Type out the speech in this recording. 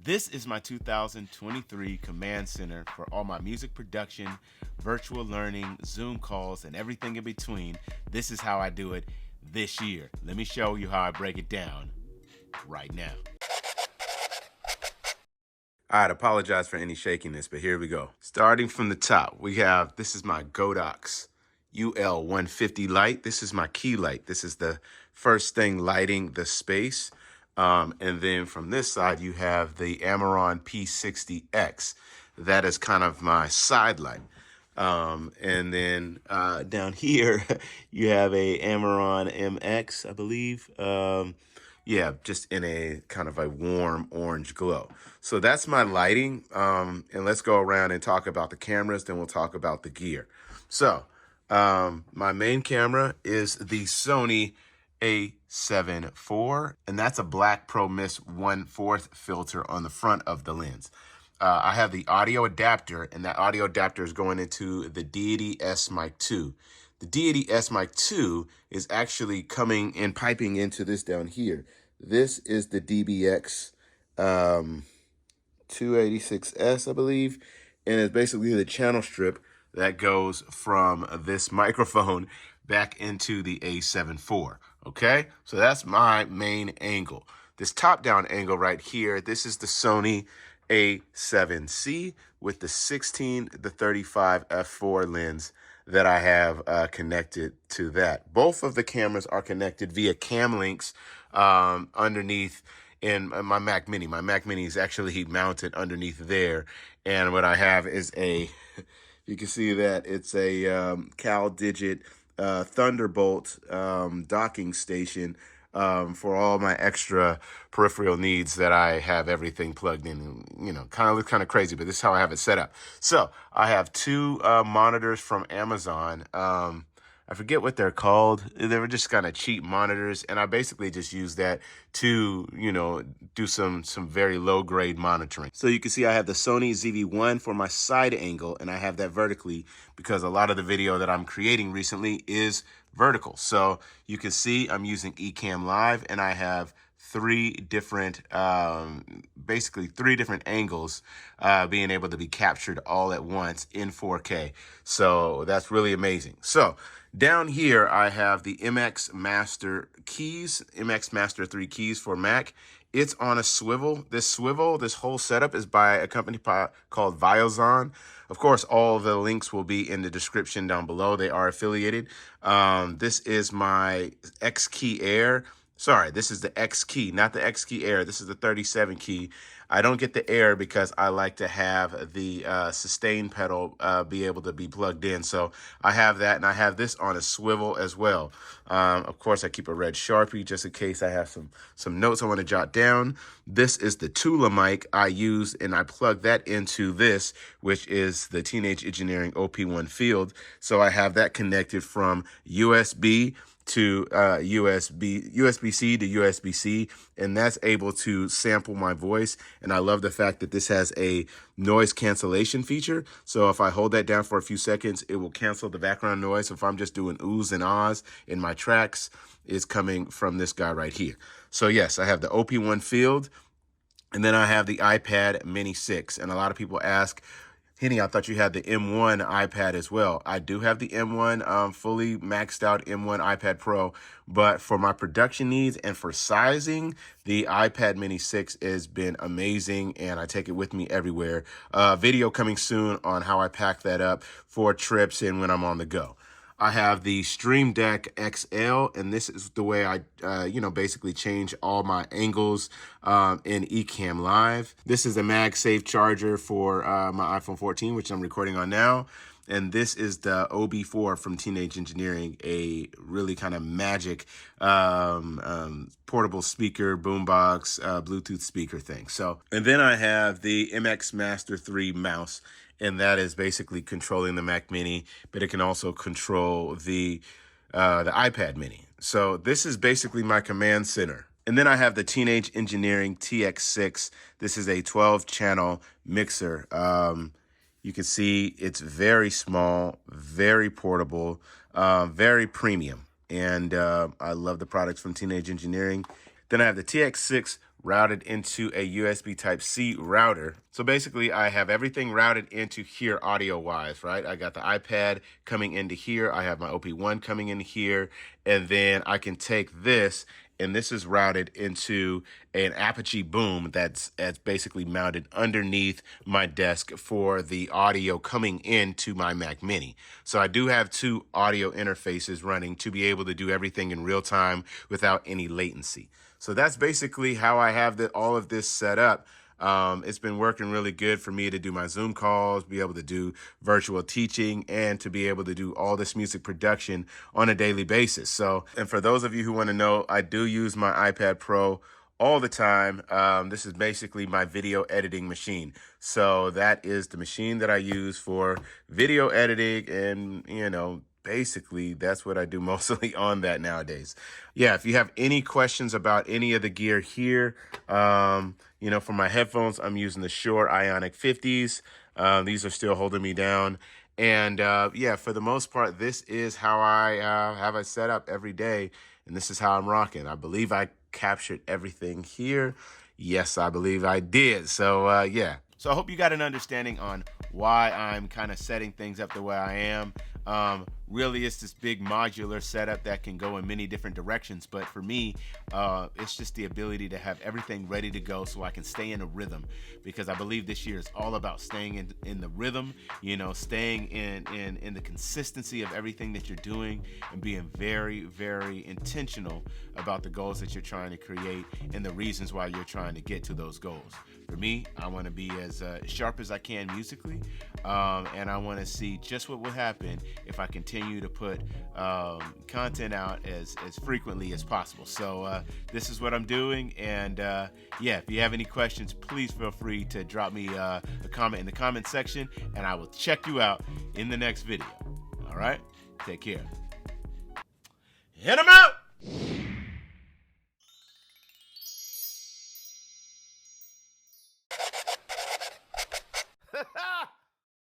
This is my 2023 Command Center for all my music production, virtual learning, Zoom calls, and everything in between. This is how I do it this year. Let me show you how I break it down right now. I'd apologize for any shakiness, but here we go. Starting from the top, we have, this is my Godox UL150 light. This is my key light. This is the first thing lighting the space. And then from this side, you have the Amaron P60X. That is kind of my side light. And then down here, you have a Amaron MX, I believe. Yeah, just in a kind of a warm orange glow. So that's my lighting. And let's go around and talk about the cameras, then we'll talk about the gear. So my main camera is the Sony A7 IV, and that's a Black Pro Mist 1/4 filter on the front of the lens. I have the audio adapter, and that audio adapter is going into the Deity S Mic 2. The Deity S Mic 2 is actually coming and piping into this down here. This is the DBX 286S, I believe, and it's basically the channel strip that goes from this microphone back into the A7 IV, okay? So that's my main angle. This top-down angle right here, this is the Sony A7C with the 16-35 f4 lens that I have connected to that. Both of the cameras are connected via cam links underneath in my Mac Mini. My Mac Mini is actually mounted underneath there. And what I have is a, you can see that it's a CalDigit Thunderbolt docking station for all my extra peripheral needs that I have everything plugged in. You know, kind of looks kind of crazy, but this is how I have it set up. So I have two monitors from Amazon. I forget what they're called. They were just kind of cheap monitors, and I basically just use that to, you know, do some very low grade monitoring. So you can see I have the Sony ZV-1 for my side angle, and I have that vertically because a lot of the video that I'm creating recently is vertical. So you can see I'm using Ecamm Live, and I have basically three different angles being able to be captured all at once in 4K. So that's really amazing. So down here, I have the MX Master keys, MX Master 3 keys for Mac. It's on a swivel. This whole setup is by a company called Viozon. Of course, all the links will be in the description down below. They are affiliated. This is my X Key Air. Sorry, this is the X Key, not the X Key Air. This is the 37 key. I don't get the Air because I like to have the sustain pedal be able to be plugged in. So I have that, and I have this on a swivel as well. Of course, I keep a red Sharpie just in case I have some notes I want to jot down. This is the Tula mic I use, and I plug that into this, which is the Teenage Engineering OP1 Field. So I have that connected from USB to USB-C to USB-C, and that's able to sample my voice. And I love the fact that this has a noise cancellation feature. So if I hold that down for a few seconds, it will cancel the background noise. So if I'm just doing oohs and ahs in my tracks, it's coming from this guy right here. So yes, I have the OP1 Field, and then I have the iPad Mini 6. And a lot of people ask, Henny, I thought you had the M1 iPad as well. I do have the M1, fully maxed out M1 iPad Pro, but for my production needs and for sizing, the iPad Mini 6 has been amazing, and I take it with me everywhere. Video coming soon on how I pack that up for trips and when I'm on the go. I have the Stream Deck XL, and this is the way I, basically change all my angles in Ecamm Live. This is a MagSafe charger for my iPhone 14, which I'm recording on now. And this is the OB4 from Teenage Engineering, a really kind of magic portable speaker, boombox, Bluetooth speaker thing. So, and then I have the MX Master 3 mouse, and that is basically controlling the Mac Mini, but it can also control the iPad Mini. So this is basically my command center. And then I have the Teenage Engineering TX6. This is a 12-channel mixer. You can see it's very small, very portable, very premium. And I love the products from Teenage Engineering. Then I have the TX6 routed into a USB Type-C router. So basically I have everything routed into here audio-wise, right? I got the iPad coming into here. I have my OP1 coming in here. And then I can take this, and this is routed into an Apogee Boom that's basically mounted underneath my desk for the audio coming into my Mac Mini. So I do have two audio interfaces running to be able to do everything in real time without any latency. So that's basically how I have all of this set up. It's been working really good for me to do my Zoom calls, be able to do virtual teaching, and to be able to do all this music production on a daily basis. So, and for those of you who want to know, I do use my iPad Pro all the time. This is basically my video editing machine. So that is the machine that I use for video editing, and, you know, basically that's what I do mostly on that nowadays. Yeah, if you have any questions about any of the gear here, you know, for my headphones, I'm using the Shure Ionic 50s. These are still holding me down. And yeah, for the most part, this is how I have it set up every day. And this is how I'm rocking. I believe I captured everything here. Yes, I believe I did. So yeah. So I hope you got an understanding on why I'm kind of setting things up the way I am. Really, it's this big modular setup that can go in many different directions. But for me, it's just the ability to have everything ready to go so I can stay in a rhythm, because I believe this year is all about staying in the rhythm, you know, staying in the consistency of everything that you're doing, and being very, very intentional about the goals that you're trying to create and the reasons why you're trying to get to those goals. For me, I want to be as sharp as I can musically, and I want to see just what will happen if I continue to put content out as frequently as possible. So this is what I'm doing, and yeah, if you have any questions, please feel free to drop me a comment in the comment section, and I will check you out in the next video. All right, take care. Hit 'em out!